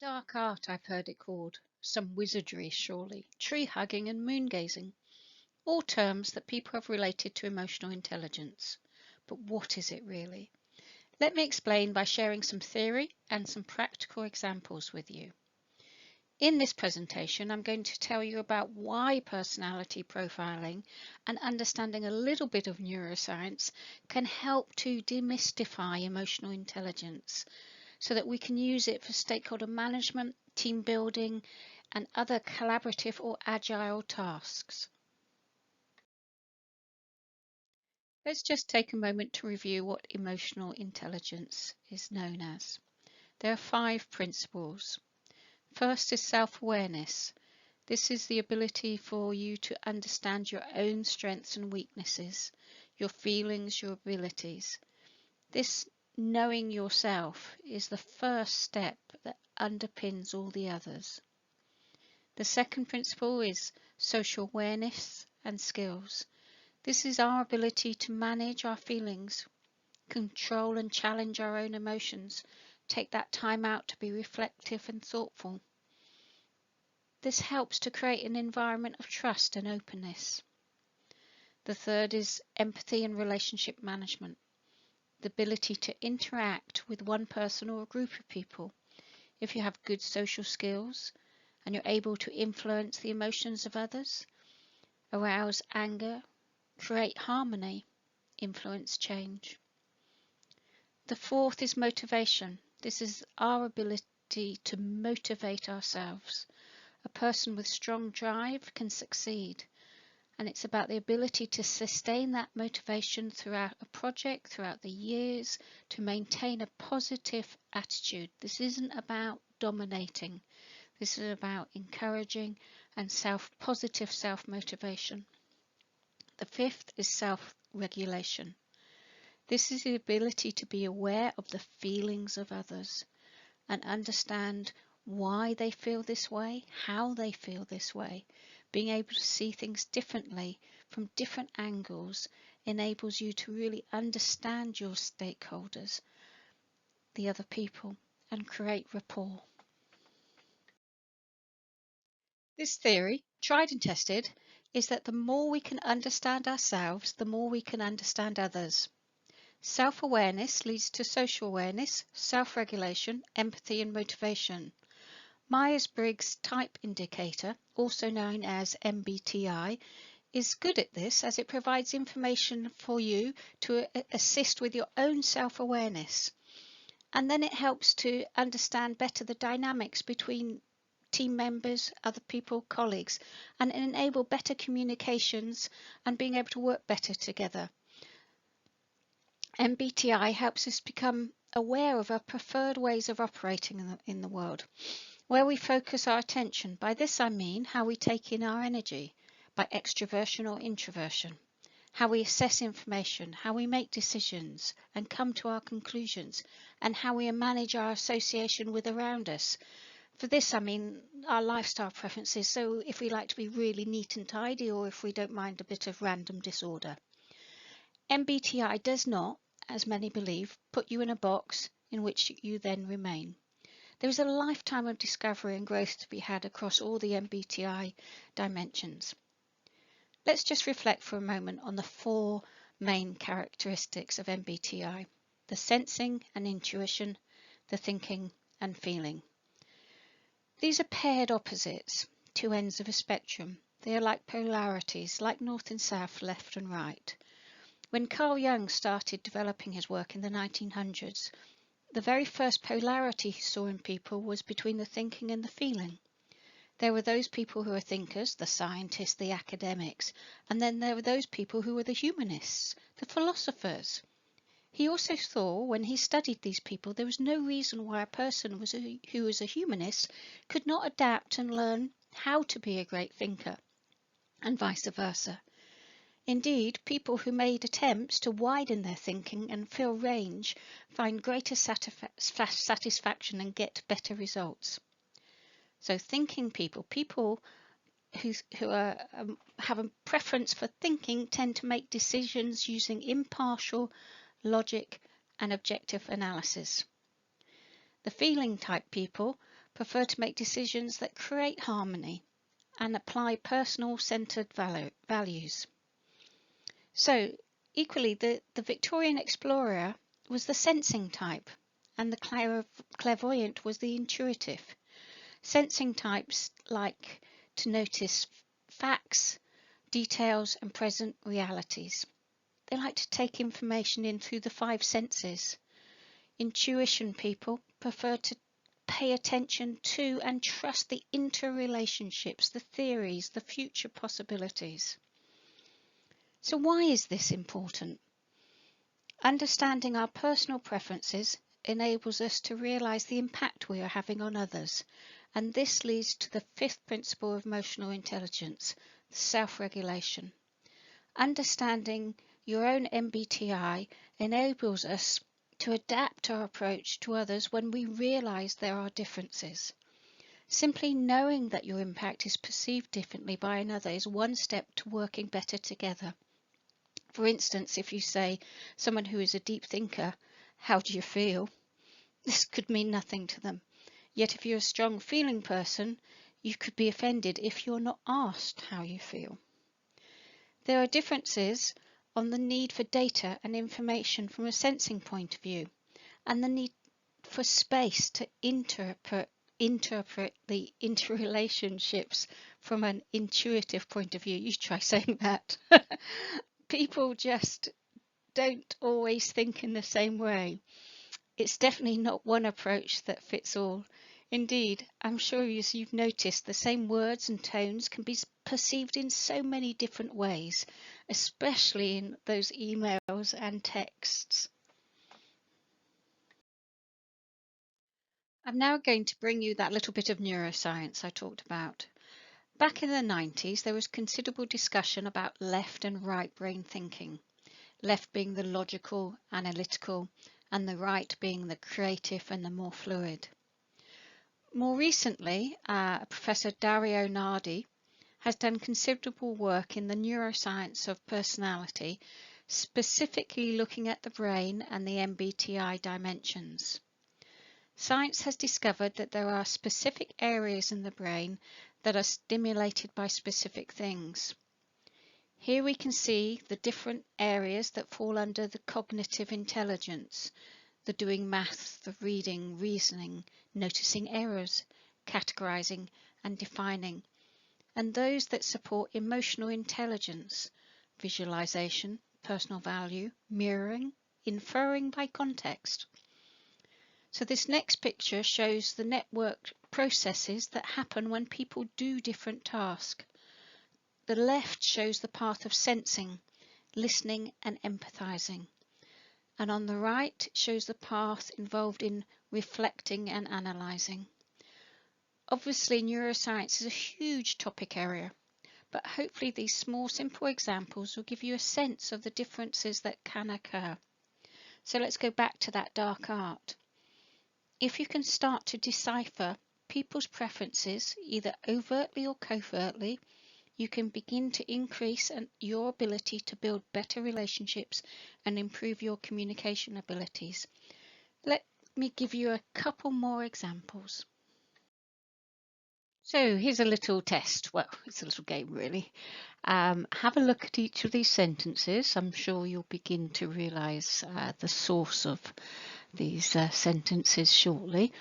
Dark art, I've heard it called. Some wizardry, surely. Tree hugging and moon gazing. All terms that people have related to emotional intelligence. But what is it really? Let me explain by sharing some theory and some practical examples with you. In this presentation, I'm going to tell you about why personality profiling and understanding a little bit of neuroscience can help to demystify emotional intelligence, so that we can use it for stakeholder management, team building, and other collaborative or agile tasks. Let's just take a moment to review what emotional intelligence is known as. There are 5 principles. First is self-awareness. This is the ability for you to understand your own strengths and weaknesses, your feelings, your abilities. This knowing yourself is the first step that underpins all the others. The second principle is social awareness and skills. This is our ability to manage our feelings, control and challenge our own emotions, take that time out to be reflective and thoughtful. This helps to create an environment of trust and openness. The third is empathy and relationship management. The ability to interact with one person or a group of people. If you have good social skills and you're able to influence the emotions of others, arouse anger, create harmony, influence change. The fourth is motivation. This is our ability to motivate ourselves. A person with strong drive can succeed. And it's about the ability to sustain that motivation throughout a project, throughout the years, to maintain a positive attitude. This isn't about dominating. This is about encouraging and positive self-motivation. The fifth is self-regulation. This is the ability to be aware of the feelings of others and understand why they feel this way, how they feel this way. Being able to see things differently from different angles enables you to really understand your stakeholders, the other people, and create rapport. This theory, tried and tested, is that the more we can understand ourselves, the more we can understand others. Self-awareness leads to social awareness, self-regulation, empathy, and motivation. Myers-Briggs Type Indicator, also known as MBTI, is good at this as it provides information for you to assist with your own self-awareness. And then it helps to understand better the dynamics between team members, other people, colleagues, and enable better communications and being able to work better together. MBTI helps us become aware of our preferred ways of operating in the world, where we focus our attention. By this I mean how we take in our energy, by extroversion or introversion, how we assess information, how we make decisions and come to our conclusions, and how we manage our association with around us. For this I mean our lifestyle preferences, so if we like to be really neat and tidy or if we don't mind a bit of random disorder. MBTI does not, as many believe, put you in a box in which you then remain. There is a lifetime of discovery and growth to be had across all the MBTI dimensions. Let's just reflect for a moment on the 4 main characteristics of MBTI: the sensing and intuition, the thinking and feeling. These are paired opposites, 2 ends of a spectrum. They are like polarities, like north and south, left and right. When Carl Jung started developing his work in the 1900s, the very first polarity he saw in people was between the thinking and the feeling. There were those people who were thinkers, the scientists, the academics, and then there were those people who were the humanists, the philosophers. He also saw, when he studied these people, there was no reason why a person who was a humanist could not adapt and learn how to be a great thinker, and vice versa. Indeed, people who made attempts to widen their thinking and fill range find greater satisfaction and get better results. So thinking people who have a preference for thinking, tend to make decisions using impartial logic and objective analysis. The feeling type people prefer to make decisions that create harmony and apply personal centered values. So equally, the Victorian explorer was the sensing type, and the clairvoyant was the intuitive. Sensing types like to notice facts, details, and present realities. They like to take information in through the five senses. Intuition people prefer to pay attention to and trust the interrelationships, the theories, the future possibilities. So why is this important? Understanding our personal preferences enables us to realize the impact we are having on others, and this leads to the fifth principle of emotional intelligence, self-regulation. Understanding your own MBTI enables us to adapt our approach to others when we realize there are differences. Simply knowing that your impact is perceived differently by another is one step to working better together. For instance, if you say someone who is a deep thinker, "How do you feel?" This could mean nothing to them. Yet if you're a strong feeling person, you could be offended if you're not asked how you feel. There are differences on the need for data and information from a sensing point of view, and the need for space to interpret the interrelationships from an intuitive point of view. You try saying that. People just don't always think in the same way. It's definitely not one approach that fits all. Indeed, I'm sure as you've noticed, the same words and tones can be perceived in so many different ways, especially in those emails and texts. I'm now going to bring you that little bit of neuroscience I talked about. Back in the 90s, there was considerable discussion about left and right brain thinking. Left being the logical, analytical, and the right being the creative and the more fluid. More recently, Professor Dario Nardi has done considerable work in the neuroscience of personality, specifically looking at the brain and the MBTI dimensions. Science has discovered that there are specific areas in the brain that are stimulated by specific things. Here we can see the different areas that fall under the cognitive intelligence, the doing maths, the reading, reasoning, noticing errors, categorizing and defining, and those that support emotional intelligence, visualization, personal value, mirroring, inferring by context. So this next picture shows the network processes that happen when people do different tasks. The left shows the path of sensing, listening and empathizing. And on the right shows the path involved in reflecting and analyzing. Obviously, neuroscience is a huge topic area, but hopefully these small, simple examples will give you a sense of the differences that can occur. So let's go back to that dark art. If you can start to decipher people's preferences, either overtly or covertly, you can begin to increase your ability to build better relationships and improve your communication abilities. Let me give you a couple more examples. So here's a little test. Well, it's a little game really. Have a look at each of these sentences. I'm sure you'll begin to realize the source of these sentences shortly.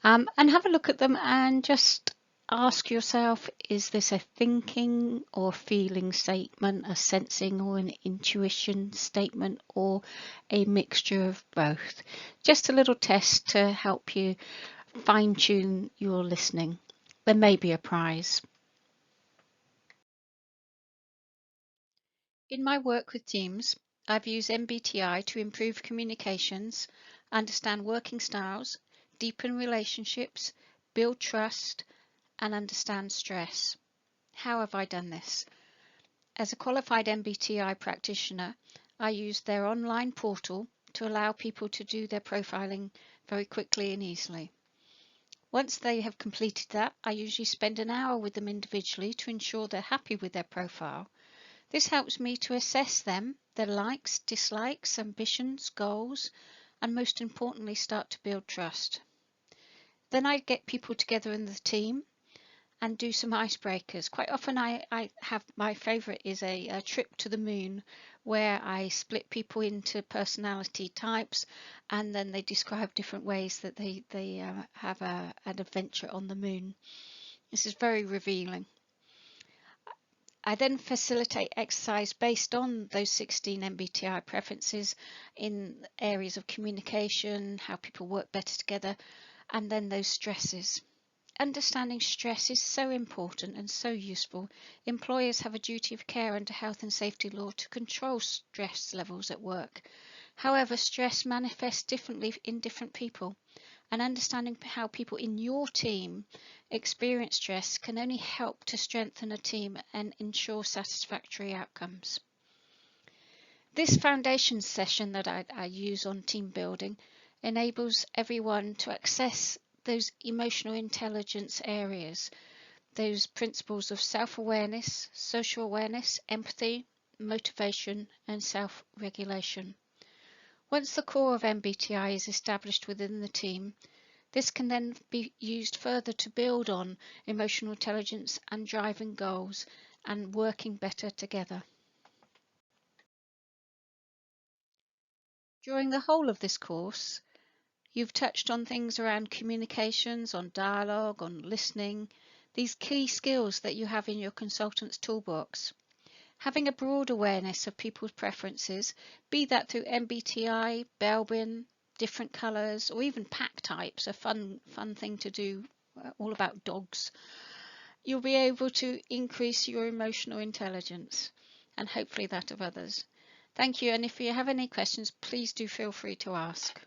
And have a look at them and just ask yourself, is this a thinking or feeling statement, a sensing or an intuition statement, or a mixture of both? Just a little test to help you fine-tune your listening. There may be a prize. In my work with teams, I've used MBTI to improve communications, understand working styles, deepen relationships, build trust, and understand stress. How have I done this? As a qualified MBTI practitioner, I used their online portal to allow people to do their profiling very quickly and easily. Once they have completed that, I usually spend an hour with them individually to ensure they're happy with their profile. This helps me to assess them, their likes, dislikes, ambitions, goals, and most importantly, start to build trust. Then I get people together in the team and do some icebreakers. Quite often I have, my favorite is a trip to the moon, where I split people into personality types, and then they describe different ways that they have an adventure on the moon. This is very revealing. I then facilitate exercise based on those 16 MBTI preferences in areas of communication, how people work better together, and then those stresses. Understanding stress is so important and so useful. Employers have a duty of care under health and safety law to control stress levels at work. However, stress manifests differently in different people, and understanding how people in your team experience stress can only help to strengthen a team and ensure satisfactory outcomes. This foundation session that I use on team building enables everyone to access those emotional intelligence areas, those principles of self-awareness, social awareness, empathy, motivation, and self-regulation. Once the core of MBTI is established within the team, this can then be used further to build on emotional intelligence and driving goals and working better together. During the whole of this course, you've touched on things around communications, on dialogue, on listening, these key skills that you have in your consultant's toolbox. Having a broad awareness of people's preferences, be that through MBTI, Belbin, different colours, or even pack types, a fun thing to do, all about dogs, you'll be able to increase your emotional intelligence and hopefully that of others. Thank you, and if you have any questions, please do feel free to ask.